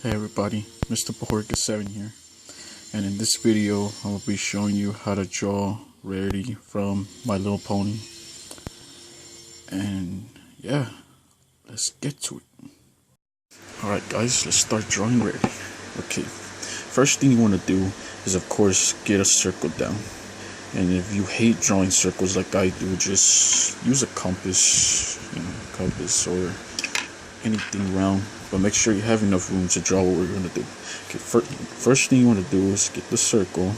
Hey everybody, Mr. Pahorka7 here, and in this video I will be showing you how to draw Rarity from My Little Pony. And yeah, let's get to it. Alright guys, let's start drawing Rarity. Okay, first thing you want to do is of course get a circle down. And if you hate drawing circles like I do, just use a compass, or anything round, but make sure you have enough room to draw what we're going to do. Okay, first thing you want to do is get the circle,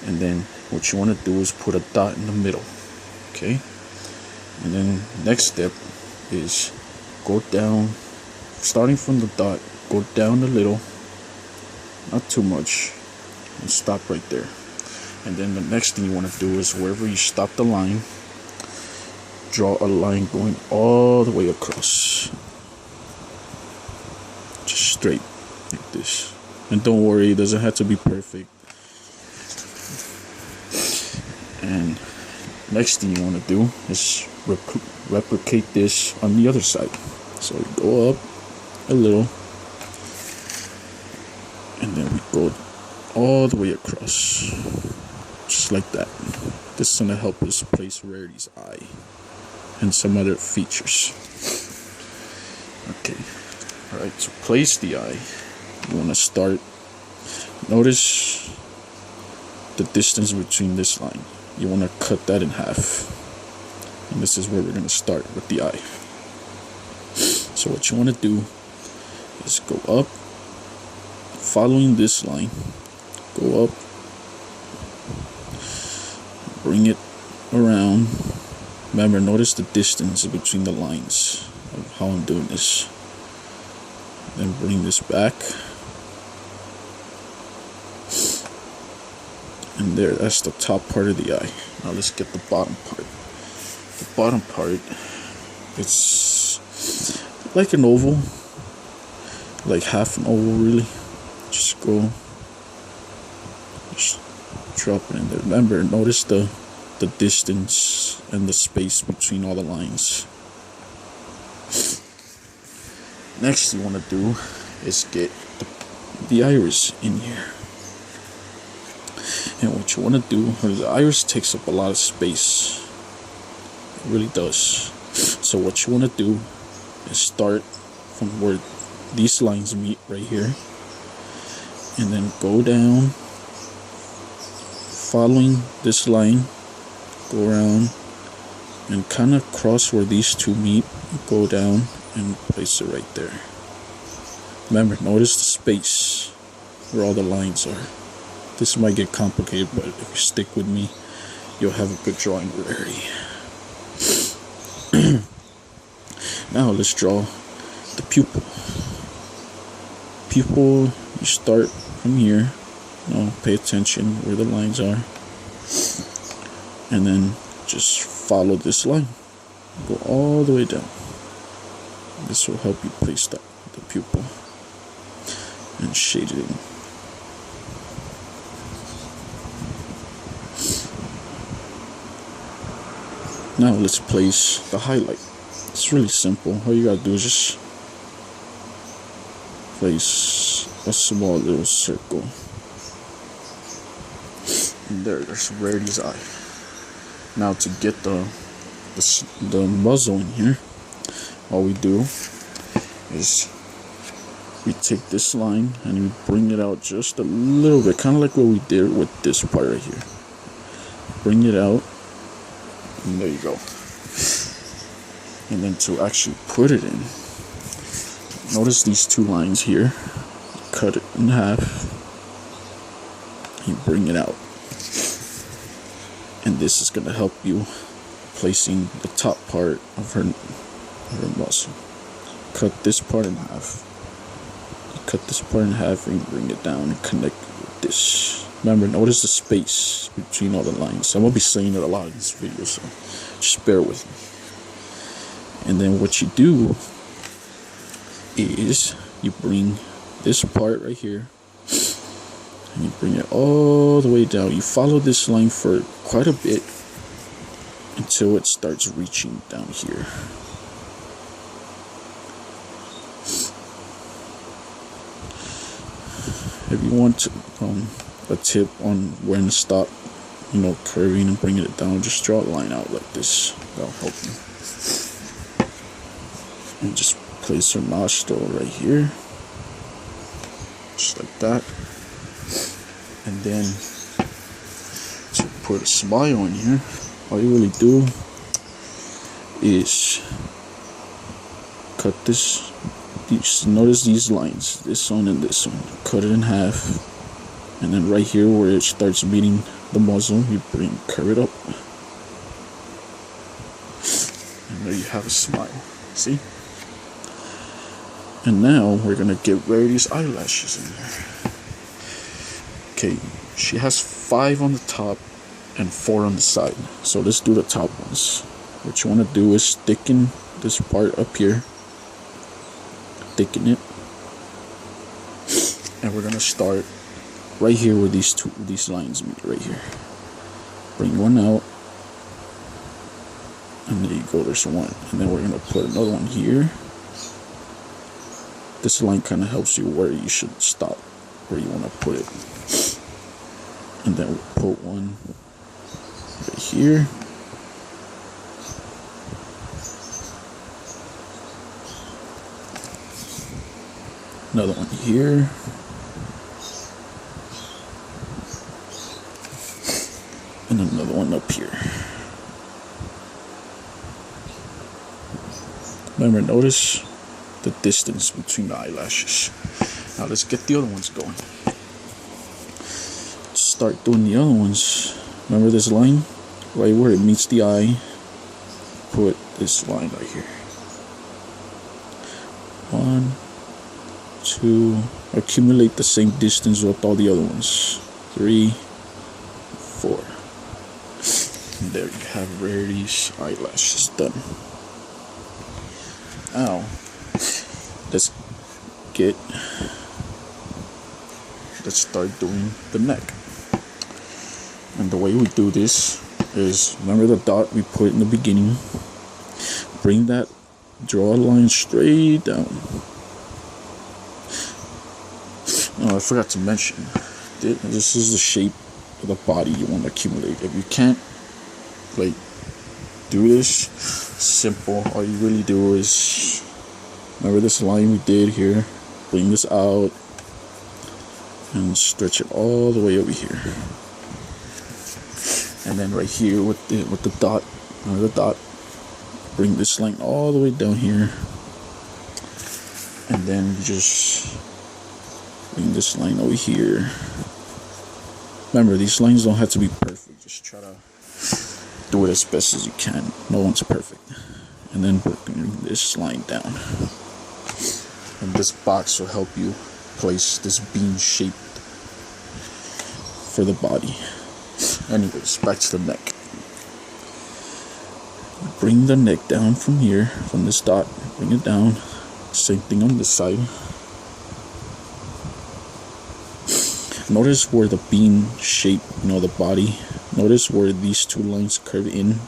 and then what you want to do is put a dot in the middle. Okay, and then next step is go down, starting from the dot, go down a little, not too much, and stop right there. And then the next thing you want to do is wherever you stop the line, draw a line going all the way across, just straight like this. And don't worry, it doesn't have to be perfect. And next thing you want to do is replicate this on the other side. So we go up a little, and then we go all the way across, just like that. This is going to help us place Rarity's eye and some other features. Okay, alright, to place the eye, you want to start, notice the distance between this line. You want to cut that in half, and this is where we're going to start with the eye. So what you want to do is go up, following this line, go up, bring it around. Remember, notice the distance between the lines of how I'm doing this. Then bring this back, and there, that's the top part of the eye. Now let's get the bottom part. The bottom part, it's like an oval, like half an oval really. Just drop it in there. Remember, notice the distance and the space between all the lines. Next you want to do is get the iris in here. And what you want to do, the iris takes up a lot of space. It really does. So what you want to do is start from where these lines meet right here, and then go down, following this line, go around and kind of cross where these two meet, go down and place it right there. Remember, notice the space where all the lines are. This might get complicated, but if you stick with me, you'll have a good drawing Rarity. Now let's draw the pupil. Pupil, you start from here. Pay attention where the lines are, and then just follow this line. Go all the way down. This will help you place the pupil and shade it in. Now let's place the highlight. It's really simple. All you gotta do is just place a small little circle. And there's Rarity's eye. Now to get the muzzle in here, all we do is we take this line and we bring it out just a little bit, kind of like what we did with this part right here. Bring it out, and there you go. And then to actually put it in, notice these two lines here. Cut it in half, you bring it out, and this is going to help you placing the top part of her muscle. Cut this part in half. Cut this part in half and bring it down and connect it with this. Remember, notice the space between all the lines. I'm going to be saying it a lot in this video, so just bear with me. And then what you do is you bring this part right here and you bring it all the way down. You follow this line for quite a bit until it starts reaching down here. If you want a tip on when to stop, curving and bringing it down, just draw a line out like this. That'll help you. And just place her nostril right here, just like that. And then to put a smile in here, all you really do is cut this. Notice these lines, this one and this one. Cut it in half, and then right here where it starts meeting the muzzle, you curve it up, and there you have a smile. See? And now we're gonna get Rarity's eyelashes in there. Okay, she has 5 on the top and 4 on the side. So let's do the top ones. What you want to do is thicken this part up here. Thicken it. And we're gonna start right here where these lines meet right here. Bring one out. And there you go, there's one. And then we're gonna put another one here. This line kind of helps you where you should stop, where you want to put it. And then we'll put one right here. Another one here. And another one up here. Remember, notice the distance between the eyelashes. Now let's get the other ones going. Start doing the other ones. Remember this line? Right where it meets the eye. Put this line right here. 1, 2. Accumulate the same distance with all the other ones. 3, 4. And there you have Rarity's eyelashes done. Now let's start doing the neck. And the way we do this is, remember the dot we put in the beginning? Draw a line straight down. Oh, I forgot to mention, this is the shape of the body you want to accumulate. If you can't do this, simple. All you really do is, remember this line we did here? Bring this out and stretch it all the way over here. And then right here with the dot, bring this line all the way down here. And then you just bring this line over here. Remember, these lines don't have to be perfect. Just try to do it as best as you can. No one's perfect. And then bring this line down. And this box will help you place this bean shape for the body. Anyways, back to the neck. Bring the neck down from here, from this dot. Bring it down. Same thing on this side. Notice where the bean shape, the body. Notice where these two lines curve in.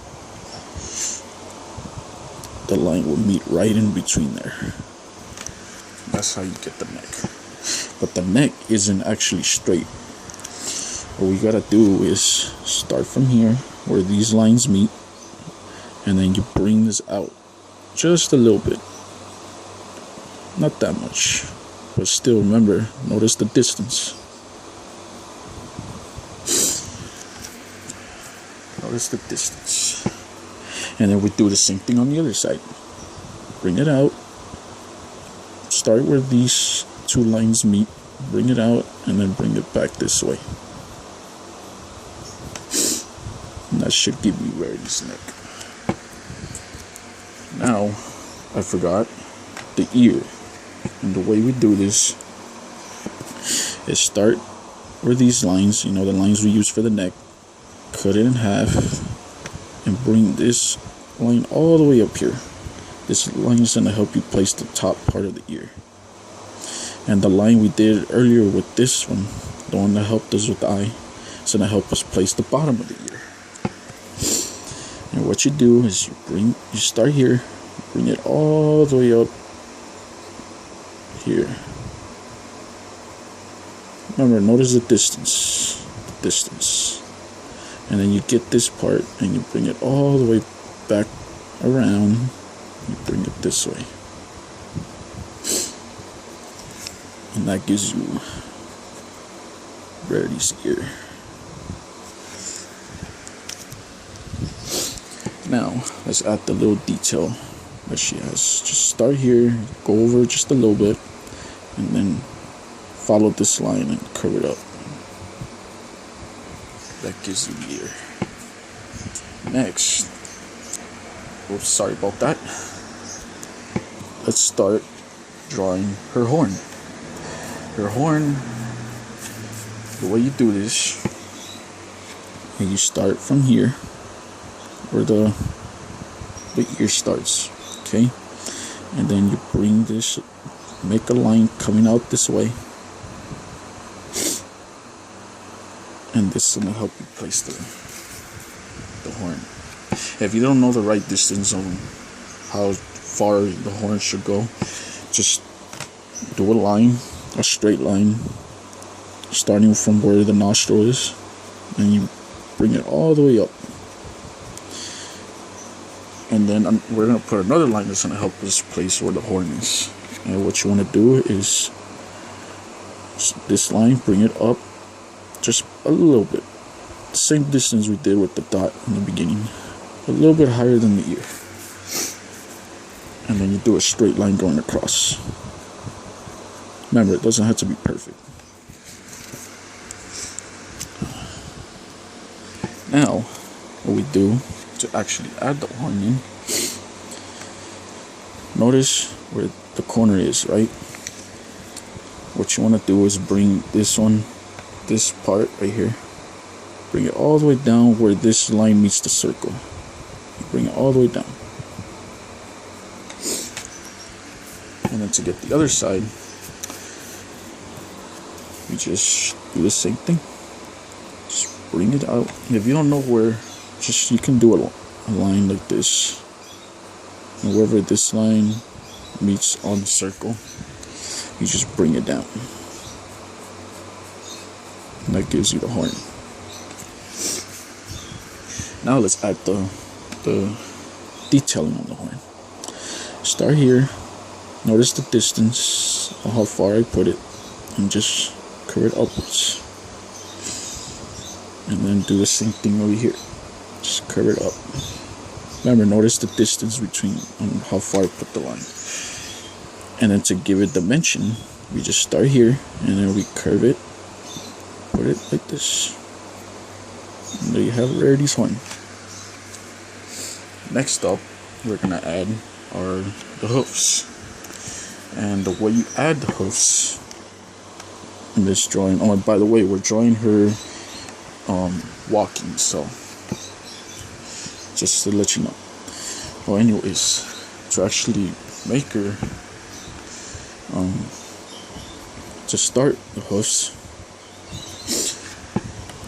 The line will meet right in between there. That's how you get the neck. But the neck isn't actually straight. What we gotta do is start from here where these lines meet, and then you bring this out just a little bit. Not that much, but still, remember, notice the distance. Notice the distance. And then we do the same thing on the other side. Bring it out. Start where these two lines meet. Bring it out, and then bring it back this way. And that should give you Rarity's neck. Now, I forgot the ear. And the way we do this is start where these lines, the lines we use for the neck, cut it in half, and bring this line all the way up here. This line is going to help you place the top part of the ear. And the line we did earlier with this one, the one that helped us with the eye, is going to help us place the bottom of the ear. And what you do is you start here, bring it all the way up here. Remember, notice the distance, and then you get this part and you bring it all the way back around. You bring it this way, and that gives you Rarity's ear. Now let's add the little detail that she has. Just start here, go over just a little bit, and then follow this line and curve it up. That gives you the ear. Next, oops, sorry about that. Let's start drawing her horn. Her horn, the way you do this, and you start from here where the ear starts, okay? And then you bring this, make a line coming out this way, and this is gonna help you place the horn. If you don't know the right distance on how far the horn should go, just do a line, a straight line, starting from where the nostril is, and you bring it all the way up. And then we're going to put another line that's going to help us place where the horn is. And what you want to do is this line, bring it up just a little bit. The same distance we did with the dot in the beginning. A little bit higher than the ear. And then you do a straight line going across. Remember, it doesn't have to be perfect. Now, what we do to actually add the horn in, notice where the corner is, right? What you want to do is bring this part right here, bring it all the way down where this line meets the circle. Bring it all the way down. And then to get the other side, we just do the same thing. Just bring it out. And if you don't know where, just you can do a line like this, and wherever this line meets on the circle, you just bring it down, and that gives you the horn. Now let's add the detailing on the horn. Start here, notice the distance of how far I put it, and just curve it upwards, and then do the same thing over here. Just curve it up. Remember, notice the distance between how far I put the line. And then to give it dimension, we just start here and then we curve it, put it like this. And there you have Rarity's horn. Next up, we're gonna add the hoofs. And the way you add the hoofs in this drawing. Oh, and by the way, we're drawing her walking, so just to let you know. Well, anyways, to actually make her to start the hoofs,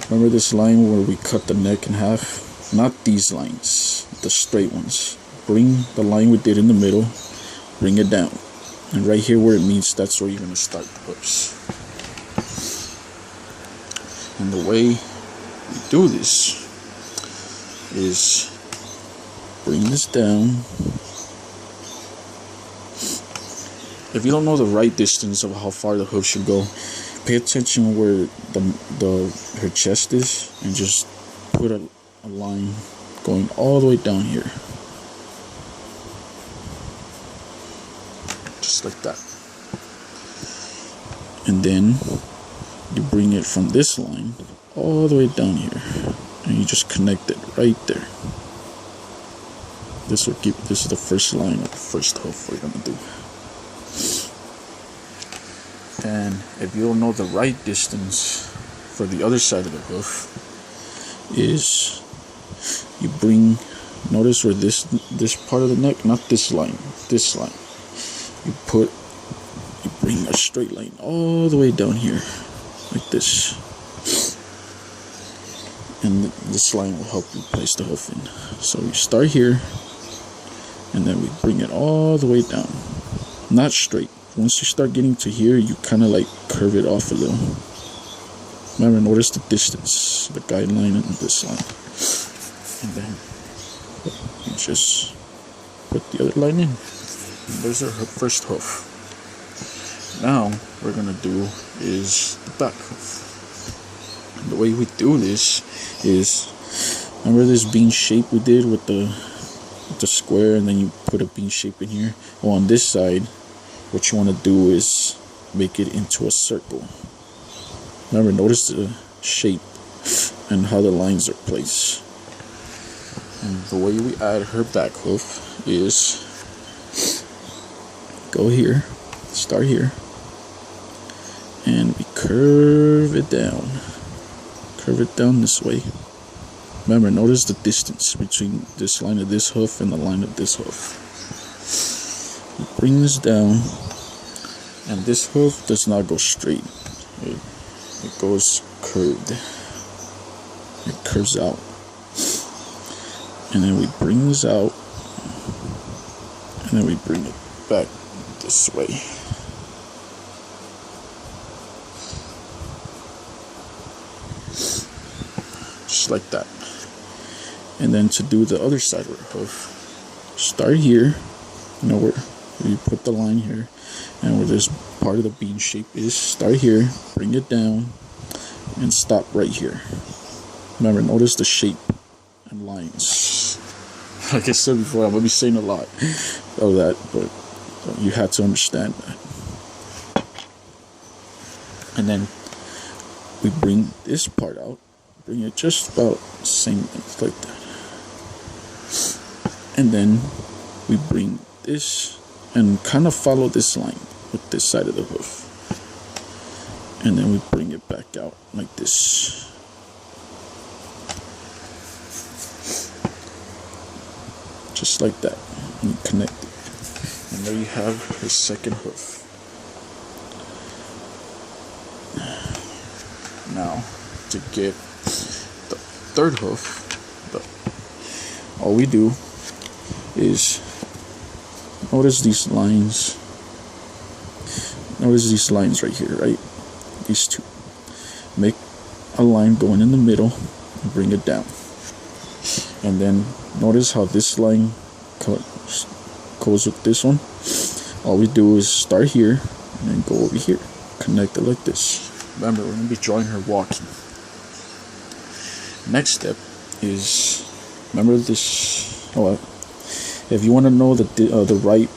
remember this line where we cut the neck in half? Not these lines, the straight ones. Bring the line we did in the middle, bring it down, and right here where it meets, that's where you're going to start the hoofs. And the way we do this is bring this down. If you don't know the right distance of how far the hoof should go, pay attention where her chest is, and just put a line going all the way down here, just like that. And then you bring it from this line all the way down here, and you just connect it right there. This is the first line of the first hoof we're gonna do. And if you don't know the right distance for the other side of the hoof, is you bring, notice where this part of the neck, not this line, you bring a straight line all the way down here like this, and this line will help you place the hoof in. So we start here, and then we bring it all the way down, not straight. Once you start getting to here, you kind of like curve it off a little, Remember, notice the distance, the guideline and this line. And then you just put the other line in. And there's our first hoof. Now, we're going to do is the back hoof. And the way we do this is, remember this bean shape we did with the square, and then you put a bean shape in here? Well, on this side, what you want to do is make it into a circle. Remember, notice the shape and how the lines are placed. And the way we add her back hoof is go here, start here, and we curve it down. Curve it down this way. Remember, notice the distance between this line of this hoof and the line of this hoof. We bring this down, and this hoof does not go straight. It goes curved. It curves out. And then we bring this out, and then we bring it back this way. Just like that. And then to do the other side of our hoof, start here, where you put the line here, and where this part of the bean shape is, start here, bring it down, and stop right here. Remember, notice the shape and lines. Like I said before, I'm going to be saying a lot of that, but you have to understand that. And then we bring this part out, bring it just about the same length, like that. And then we bring this and kind of follow this line with this side of the hoof. And then we bring it back out like this. Just like that. And you connect it. And there you have your second hoof. Now, to get the third hoof, all we do is notice these lines. Notice these lines right here, right? These two. Make a line going in the middle and bring it down. And then notice how this line goes with this one. All we do is start here and then go over here. Connect it like this. Remember, we're going to be drawing her walking. Next step is, remember this. If you want to know the right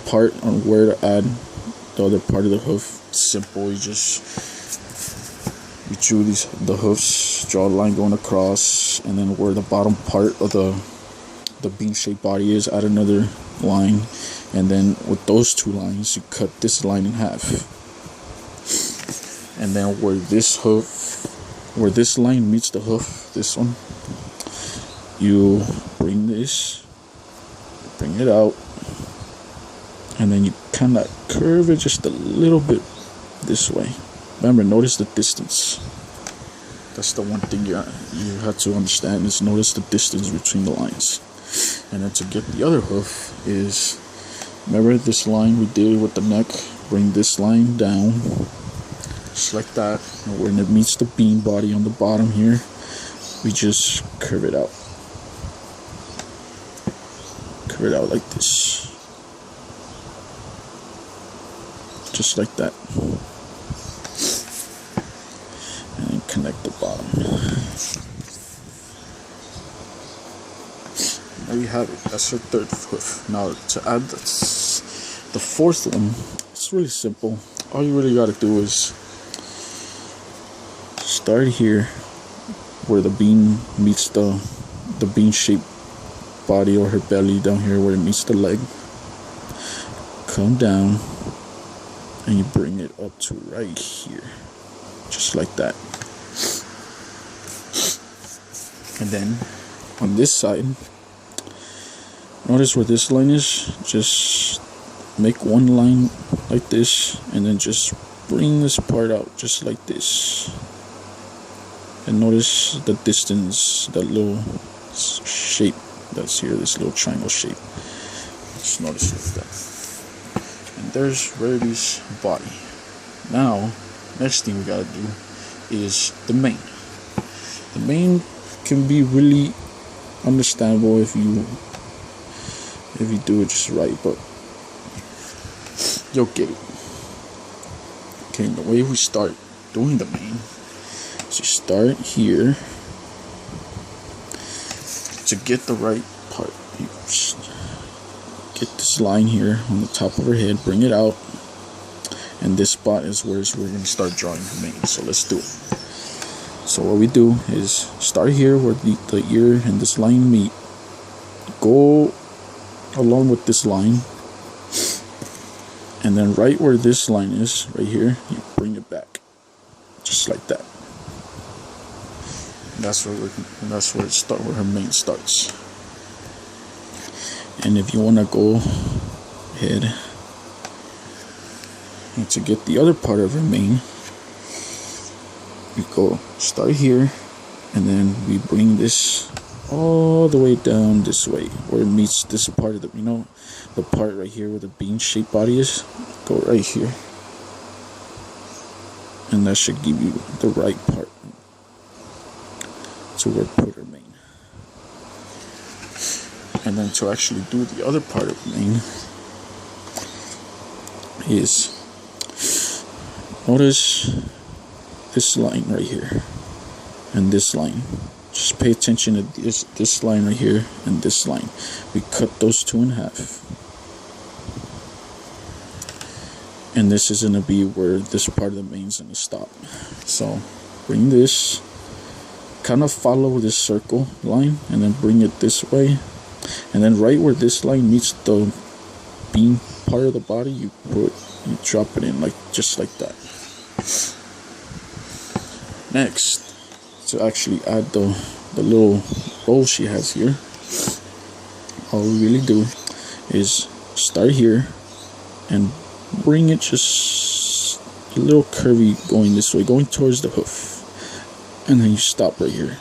part on where to add the other part of the hoof, it's simple. You drew the hoofs, draw a line going across, and then where the bottom part of the bean shaped body is, add another line, and then with those two lines you cut this line in half. And then where this line meets the hoof, this one, you bring this, bring it out, and then you kind of curve it just a little bit this way. Remember, notice the distance. That's the one thing you have to understand, is notice the distance between the lines. And then to get the other hoof is, remember this line we did with the neck, bring this line down, just like that, and when it meets the bean body on the bottom here, we just curve it out. Curve it out like this. Just like that. And then connect the bottom. There you have it. That's your third hoof. Now to add the fourth one, it's really simple. All you really got to do is start here where the bean meets the bean shaped body, or her belly down here where it meets the leg. Come down and you bring it up to right here, just like that. And then on this side, notice where this line is, just make one line like this, and then just bring this part out just like this. And notice the distance, that little shape that's here, this little triangle shape. Just notice like that. And there's Rarity's body. Now Next thing we gotta do is the mane. The mane can be really understandable if you do it just right, but you'll get it. Okay, the way we start doing the mane is you start here. To get the right part, you get this line here on the top of her head, bring it out, and this spot is where we're going to start drawing the mane. So let's do it. So what we do is start here where the ear and this line meet, go along with this line, and then right where this line is, right here, you bring it back, just like that. That's where where her mane starts. And if you want to go ahead and to get the other part of her mane, we go start here, and then we bring this all the way down this way where it meets this part of the, the part right here where the bean-shaped body is. Go right here, and that should give you the right part to where put her mane. And then to actually do the other part of the mane is, notice this line right here and this line. Just pay attention to this line right here and this line. We cut those two in half, and this is going to be where this part of the mane is going to stop. So bring this, kind of follow this circle line, and then bring it this way, and then right where this line meets the bean part of the body, you drop it in just like that. Next, to actually add the little roll she has here, all we really do is start here and bring it just a little curvy going this way, going towards the hoof, and then you stop right here.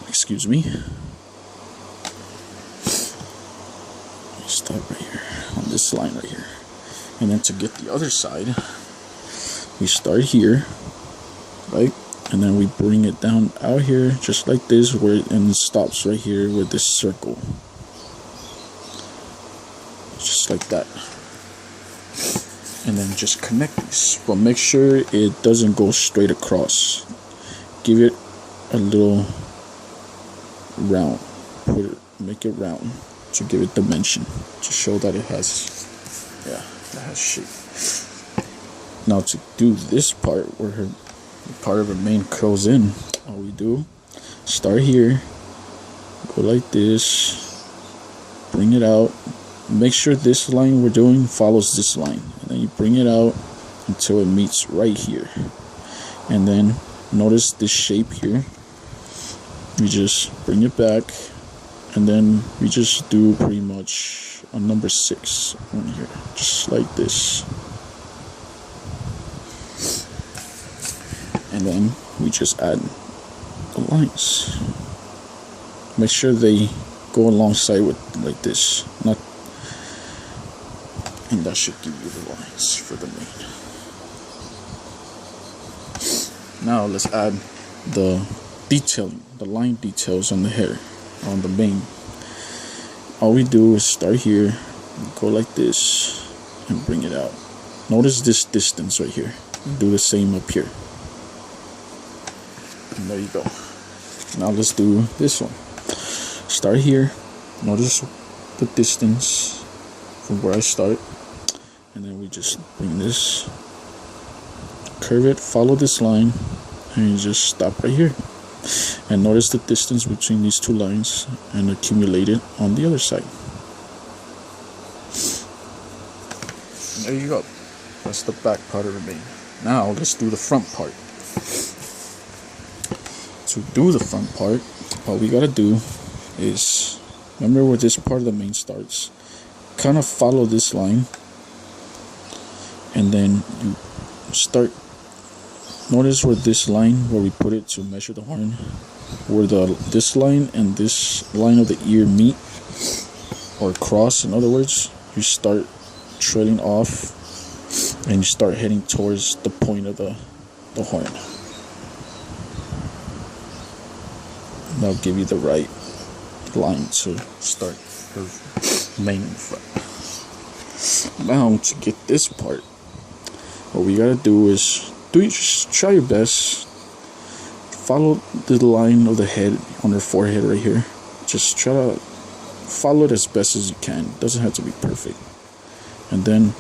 Excuse me. Stop right here on this line right here, and then to get the other side, we start here, right, and then we bring it down out here just like this, and it stops right here with this circle, just like that. And then just connect these, but make sure it doesn't go straight across. Give it a little round, make it round to give it dimension, to show that it has shape. Now to do this part where the part of her mane curls in, all we do, start here, go like this, bring it out, make sure this line we're doing follows this line, and then you bring it out until it meets right here, and then notice this shape here, we just bring it back, and then we just do pretty much a number 6 on here, just like this. And then we just add the lines. Make sure they go alongside with like this, and that should give you the lines for the mane. Now let's add the detailing, the line details on the hair, on the mane. All we do is start here, go like this, and bring it out. Notice this distance right here. Do the same up here. And there you go. Now let's do this one. Start here. Notice the distance from where I start. And then we just bring this, curve it, follow this line, and you just stop right here. And notice the distance between these two lines and accumulate it on the other side. And there you go. That's the back part of the mane. Now let's do the front part. To do the front part, all we gotta do is, remember where this part of the mane starts, kind of follow this line, and then you start, notice where this line, where we put it to measure the horn, where this line and this line of the ear meet, or cross, in other words, you start treading off and you start heading towards the point of the horn. And that'll give you the right line to start your main in front. Now to get this part, what we gotta do is just try your best. Follow the line of the head on her forehead right here. Just try to follow it as best as you can. It doesn't have to be perfect. And then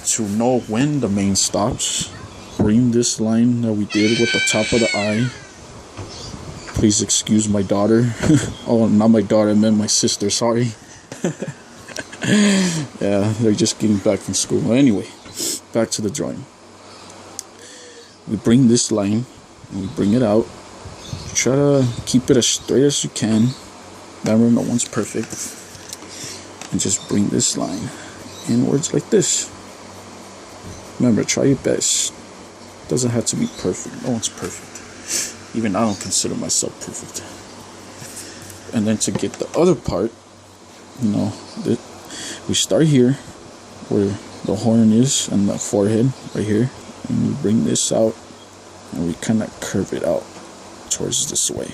to know when the mane stops, bring this line that we did with the top of the eye. Please excuse my daughter. Oh, not my daughter, I meant my sister, sorry. Yeah, they're just getting back from school. Anyway, back to the drawing. We bring this line and we bring it out. Try to keep it as straight as you can. Remember, no one's perfect. And just bring this line inwards like this. Remember, try your best. Doesn't have to be perfect. No one's perfect. Even I don't consider myself perfect. And then to get the other part, you know, we start here where the horn is and the forehead right here, and we bring this out and we kind of curve it out towards this way.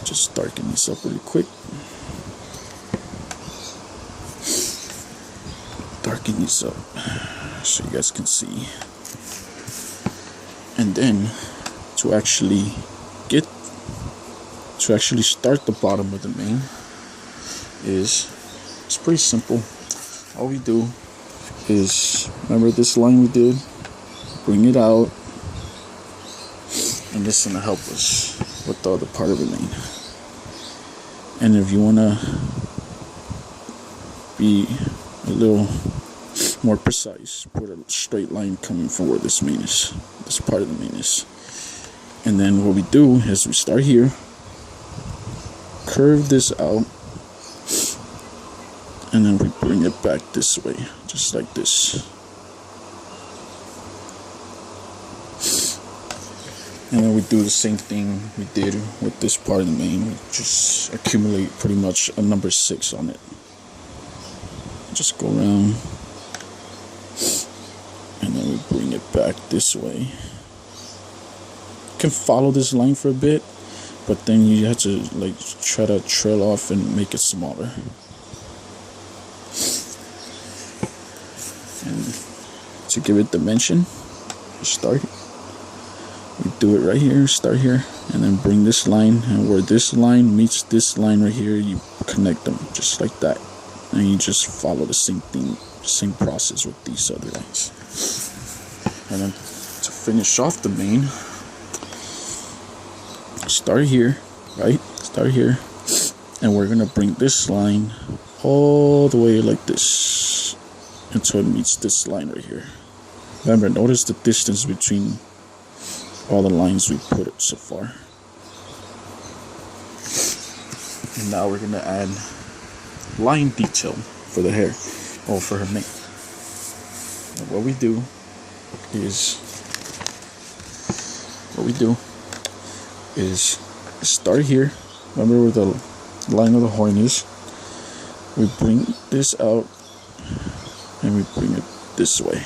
Just darken this up really quick. Darken these up so you guys can see. And then to actually start the bottom of the mane it's pretty simple. All we do is, remember this line we did, bring it out, and this is gonna help us with the other part of the mane. And if you wanna be a little more precise, put a straight line coming from where this mane is, this part of the mane is. And then what we do is we start here, curve this out, and then we bring it back this way, just like this. And then we do the same thing we did with this part of the mane. We just accumulate pretty much a number 6 on it. Just go around, and then we bring it back this way. You can follow this line for a bit, but then you have to like try to trail off and make it smaller. And to give it dimension, we do it right here, start here, and then bring this line, and where this line meets this line right here, you connect them just like that. And you just follow the same thing, same process with these other lines. And then to finish off the mane, start here, right? Start here, and we're gonna bring this line all the way like this until it meets this line right here. Remember, notice the distance between all the lines we put so far. And now we're gonna add line detail for the hair, or for her mane. And what we do is start here. Remember where the line of the horn is. We bring this out and we bring it this way.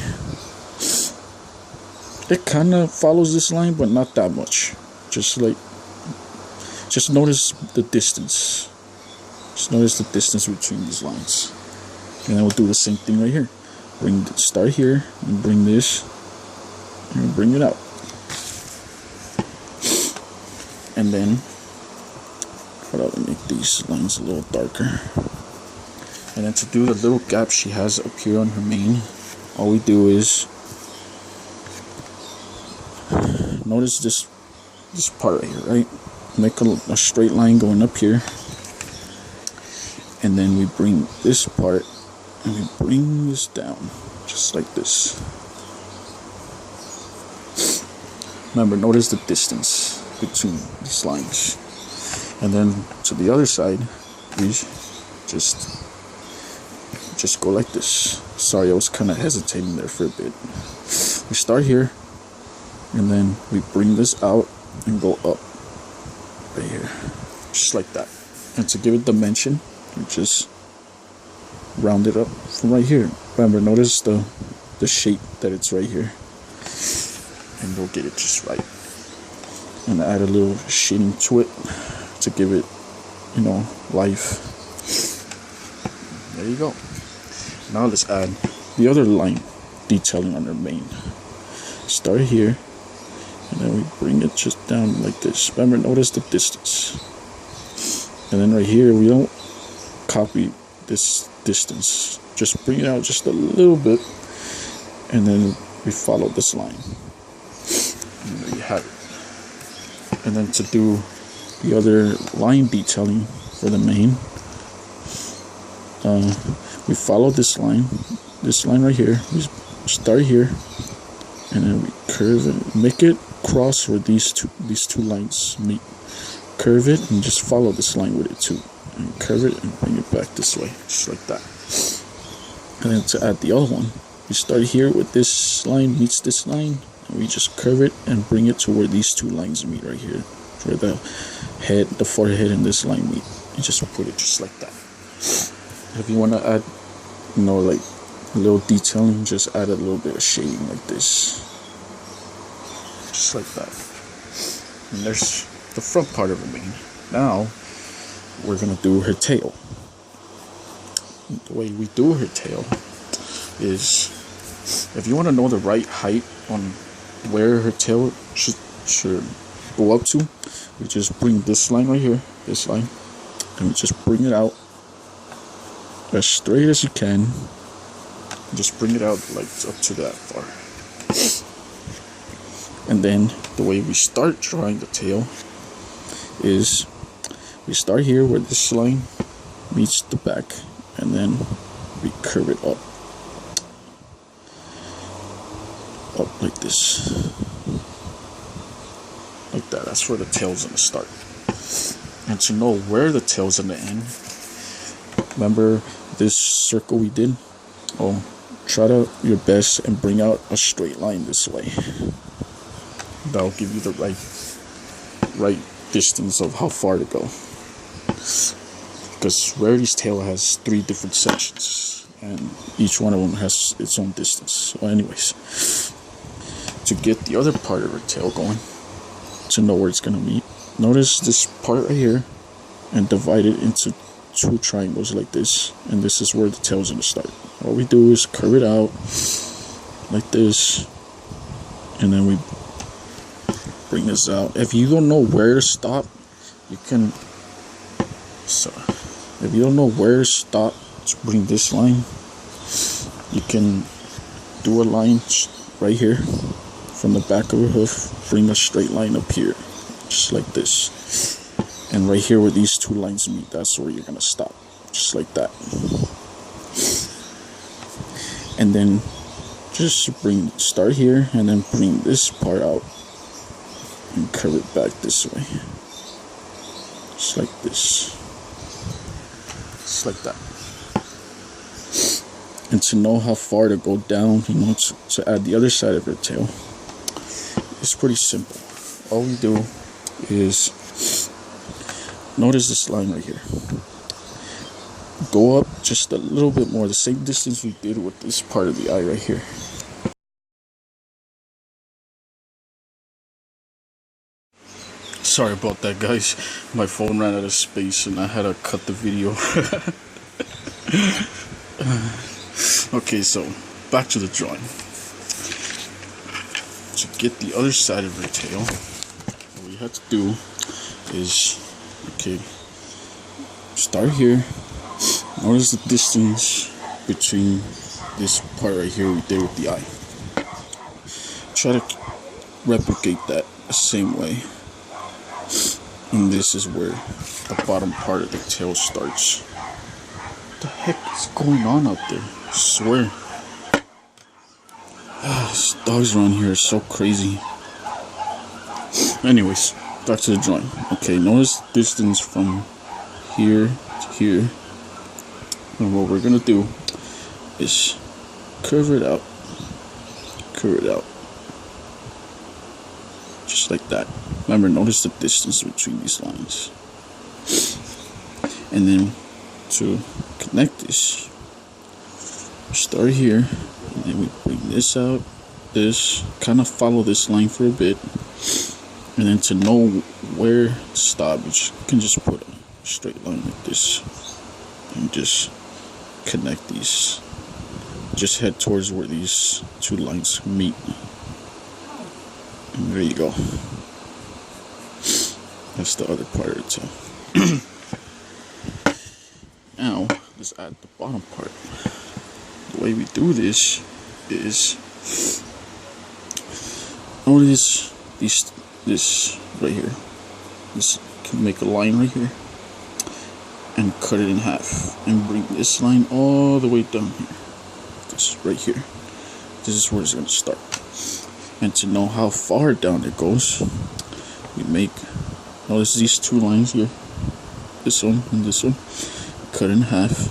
It kind of follows this line, but not that much. Just notice the distance. Just notice the distance between these lines. And then we'll do the same thing right here. Start here and bring this and bring it out. And then let me make these lines a little darker. And then to do the little gap she has up here on her mane, all we do is notice this part right here, right? Make a straight line going up here, and then we bring this part and we bring this down just like this. Remember, notice the distance between these lines. And then to the other side, we just go like this. Sorry, I was kind of hesitating there for a bit. We start here, and then we bring this out and go up right here, just like that. And to give it dimension, we just round it up from right here. Remember, notice the shape that it's right here, and we'll get it just right. And add a little shading to it to give it, life. There you go. Now let's add the other line detailing on our main. Start here, and then we bring it just down like this. Remember, notice the distance. And then right here, we don't copy this distance. Just bring it out just a little bit, and then we follow this line. And there you have it. And then to do the other line detailing for the main, we follow this line right here. We start here, and then we curve it, make it cross where these two lines meet. Curve it and just follow this line with it too, and curve it and bring it back this way, just like that. And then to add the other one, we start here with this line meets this line, and we just curve it and bring it to where these two lines meet right here, where the head, the forehead, and this line meet. And just put it just like that. If you want to add, like a little detailing, just add a little bit of shading like this, just like that. And there's the front part of the mane. Now we're gonna do her tail. The way we do her tail is, if you want to know the right height on where her tail should go up to, we just bring this line right here, this line, and we just bring it out as straight as you can. Just bring it out like up to that far. And then the way we start drawing the tail is, we start here where this line meets the back, and then we curve it up like this, like that. That's where the tail's gonna start. And to know where the tail's gonna end, remember this circle we did? Try your best and bring out a straight line this way. That'll give you the right distance of how far to go. Because Rarity's tail has 3 different sections, and each one of them has its own distance. So anyways, to get the other part of her tail going, to know where it's going to meet, notice this part right here and divide it into 2 triangles like this, and this is where the tail is going to start. All we do is curve it out like this, and then we bring this out. If you don't know where to stop, you can, if you don't know where to stop to bring this line, you can do a line right here from the back of her hoof, bring a straight line up here, just like this. And right here where these 2 lines meet, that's where you're gonna stop, just like that. And then just start here, and then bring this part out and curve it back this way, just like this, just like that. And to know how far to go down, to add the other side of her tail, it's pretty simple. All we do is, notice this line right here, go up just a little bit more, the same distance we did with this part of the eye right here. Sorry about that, guys. My phone ran out of space and I had to cut the video. Okay, so back to the drawing. To get the other side of her tail, what we have to do is, start here. Notice the distance between this part right here we did with the eye. Try to replicate that the same way. And this is where the bottom part of the tail starts. What the heck is going on out there? I swear. These dogs around here are so crazy. Anyways, back to the drawing. Okay, notice the distance from here to here. And what we're gonna do is curve it out. Just like that. Remember, notice the distance between these lines. And then to connect this, start here, and then we bring this out, this, kind of follow this line for a bit, and then to know where to stop, you can just put a straight line like this, and just connect these. Just head towards where these two lines meet, and there you go. That's the other part of the tail. Now let's add the bottom part. The way we do this is, notice this right here. This can make a line right here and cut it in half and bring this line all the way down here. This right here. This is where it's going to start. And to know how far down it goes, we make, notice these two lines here, this one and this one, cut in half,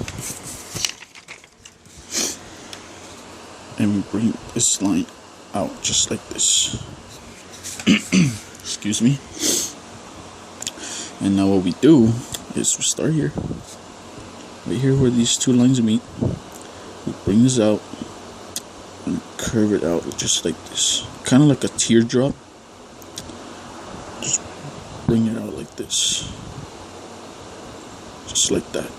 and we bring this line out just like this. Excuse me. And now what we do is we start here, right here where these two lines meet. We bring this out and curve it out just like this, kind of like a teardrop. Just bring it out like this, just like that.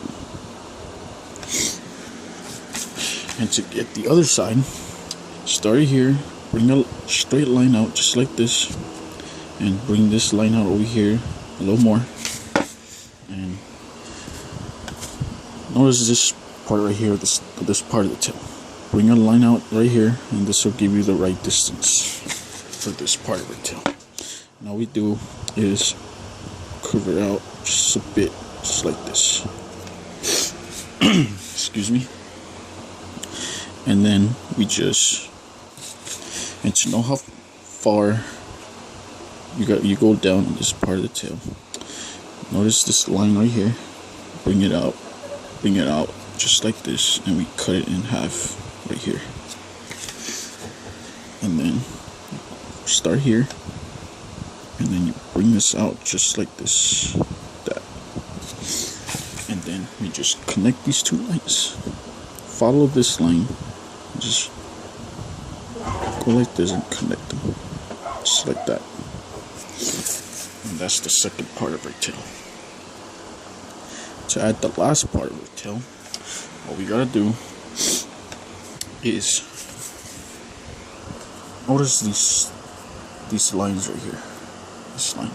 And to get the other side, start here, bring a straight line out just like this, and bring this line out over here a little more. And notice this part right here, this part of the tail. Bring a line out right here, and this will give you the right distance for this part of the tail. And all we do is curve it out just a bit, just like this. Excuse me. And then we just, and to know how far you go down in this part of the tail, notice this line right here. Bring it out just like this, and we cut it in half right here. And then start here, and then you bring this out just like this, that. And then we just connect these two lines. Follow this line, just go like this and connect them, just like that. And that's the second part of our tail. To add the last part of the tail, what we gotta do is, notice these lines right here. This line,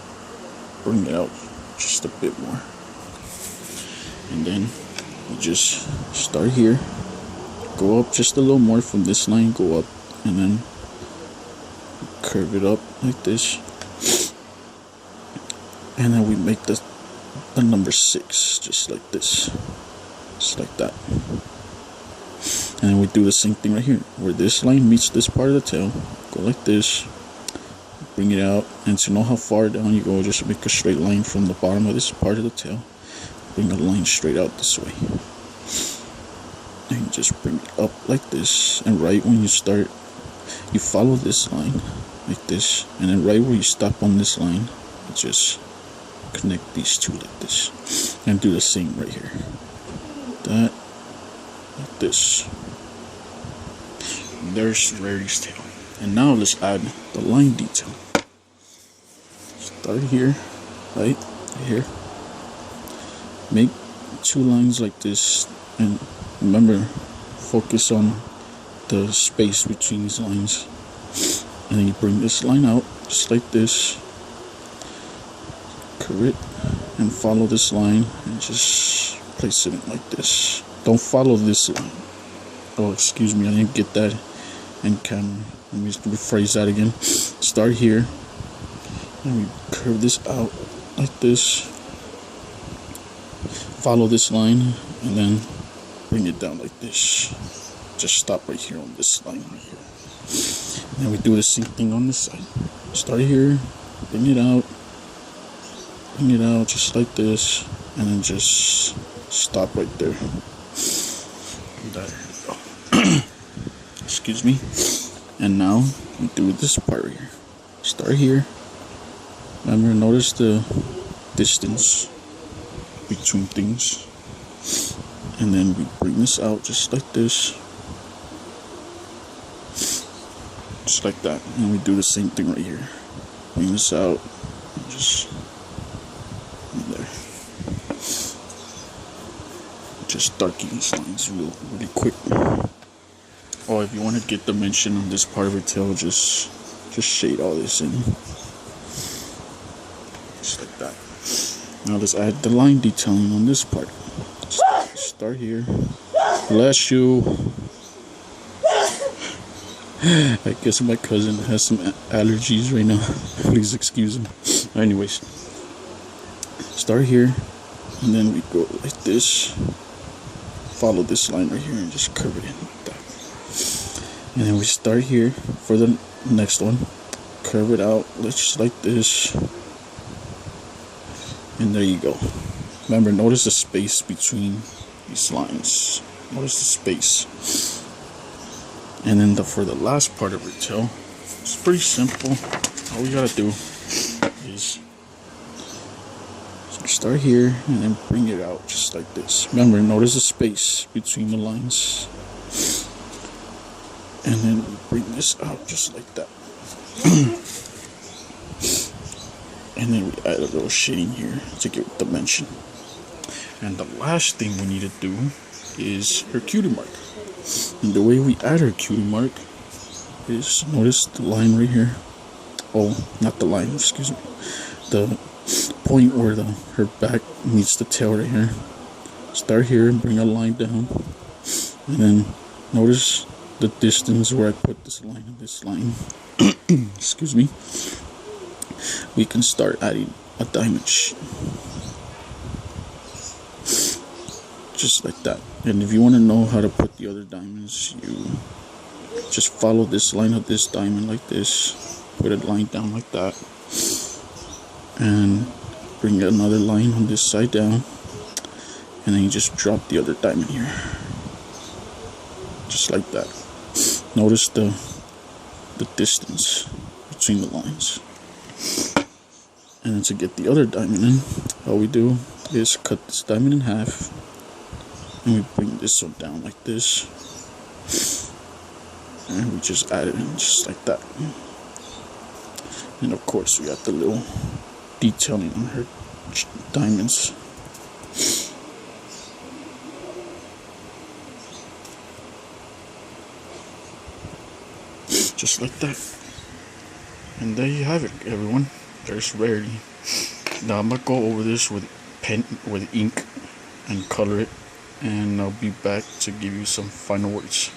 bring it out just a bit more, and then we just start here, go up just a little more from this line, go up, and then curve it up like this, and then we make the number 6 just like this, just like that. And then we do the same thing right here, where this line meets this part of the tail, go like this, bring it out, and to know how far down you go, just make a straight line from the bottom of this part of the tail, bring a line straight out this way, and just bring it up like this. And right when you start, you follow this line like this, and then right where you stop on this line, just connect these two like this, and do the same right here, that, like this. And there's Rarity's tail. And now let's add the line detail. Start here, right here, make two lines like this, and remember, focus on the space between these lines, and then you bring this line out just like this, curve it, and follow this line, and just place it in like this. Don't follow this line. Oh, excuse me, I didn't get that in camera. Let me rephrase that again. Start here, and we curve this out like this, follow this line, and then bring it down like this. Just stop right here on this line right here. And then we do the same thing on this side. Start here, bring it out just like this, and then just stop right there. There you go. Excuse me. And now we do this part right here. Start here. Remember, notice the distance between things, and then we bring this out just like this, just like that. And we do the same thing right here. Bring this out, just there. Just darken these lines really quick. Oh, if you want to get dimension on this part of your tail, just shade all this in, just like that. Now let's add the line detailing on this part. Start here. Bless you. I guess my cousin has some allergies right now. Please excuse him. Anyways, start here, and then we go like this. Follow this line right here and just curve it in like that. And then we start here for the next one. Curve it out, just like this. And there you go. Remember, notice the space between these lines. Notice the space. And then for the last part of your tail, it's pretty simple. All we gotta do is start here and then bring it out just like this. Remember, notice the space between the lines. And then we bring this out just like that. And then we add a little shading here to give dimension. And the last thing we need to do is her cutie mark. And the way we add her cutie mark is, notice the line right here. Oh, not the line, excuse me. The point where her back meets the tail right here. Start here and bring a line down. And then notice the distance where I put this line and this line. Excuse me. We can start adding a diamond just like that. And if you want to know how to put the other diamonds, you just follow this line of this diamond like this, put a line down like that, and bring another line on this side down, and then you just drop the other diamond here just like that. Notice the distance between the lines. And then to get the other diamond in, all we do is cut this diamond in half, and we bring this one down like this, and we just add it in just like that. And of course we got the little detailing on her diamonds. Just like that. And there you have it, everyone. There's Rarity. Now I'm gonna go over this with ink and color it, and I'll be back to give you some final words.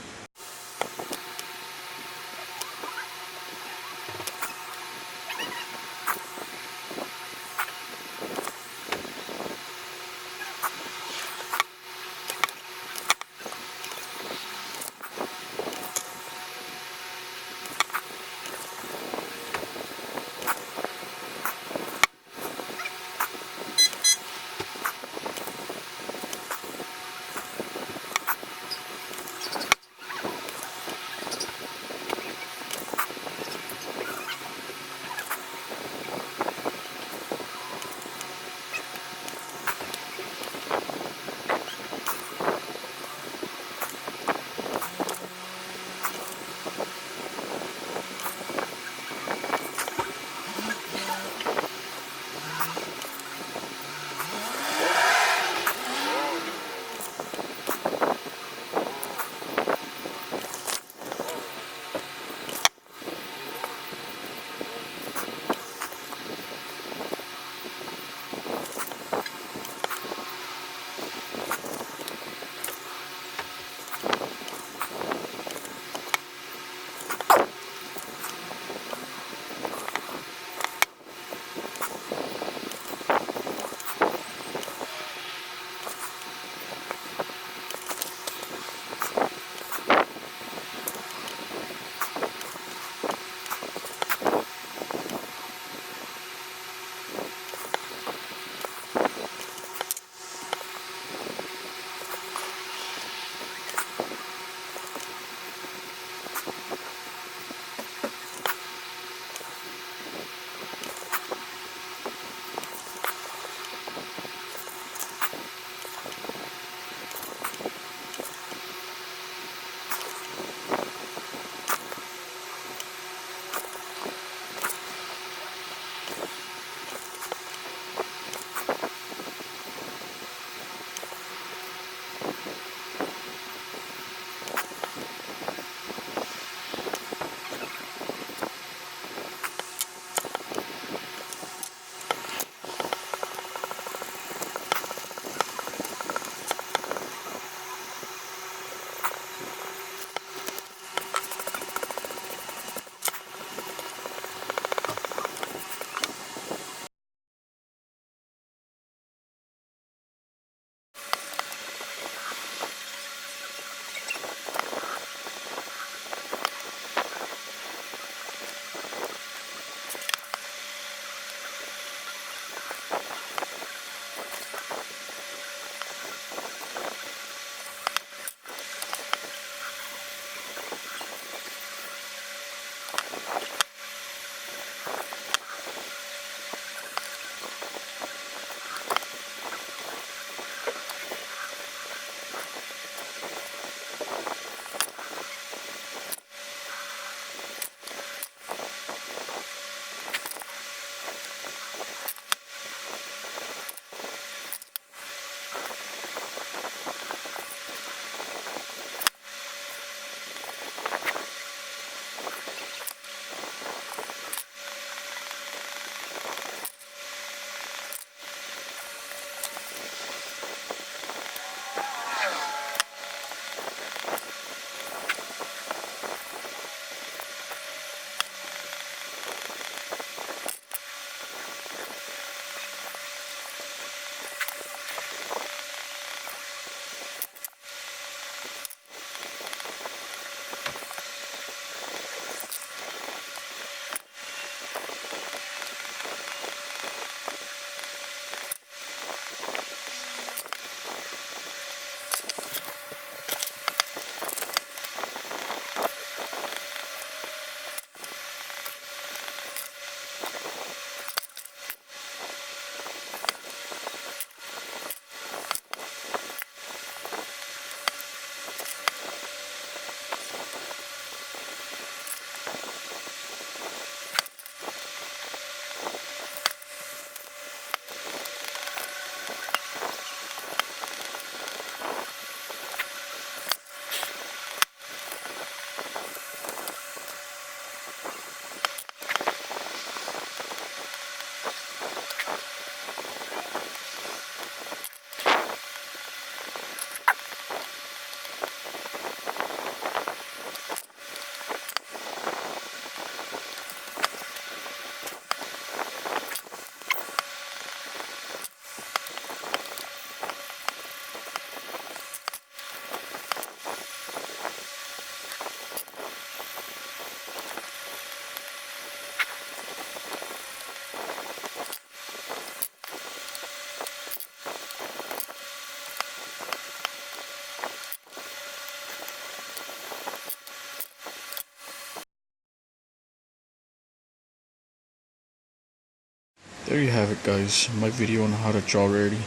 there you have it, guys. My video on how to draw Rarity.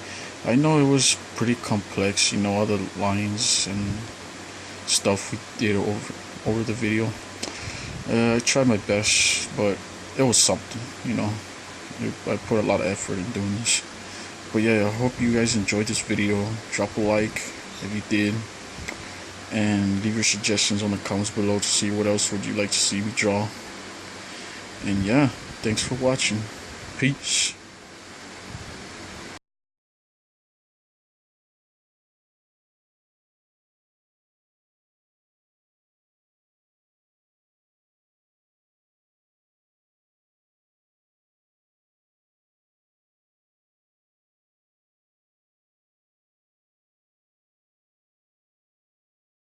I know it was pretty complex, you know, all the lines and stuff we did over the video. I tried my best, but it was something, you know. I put a lot of effort in doing this. But yeah, I hope you guys enjoyed this video. Drop a like if you did, and leave your suggestions on the comments below to see what else would you like to see me draw. And yeah, thanks for watching. Peace.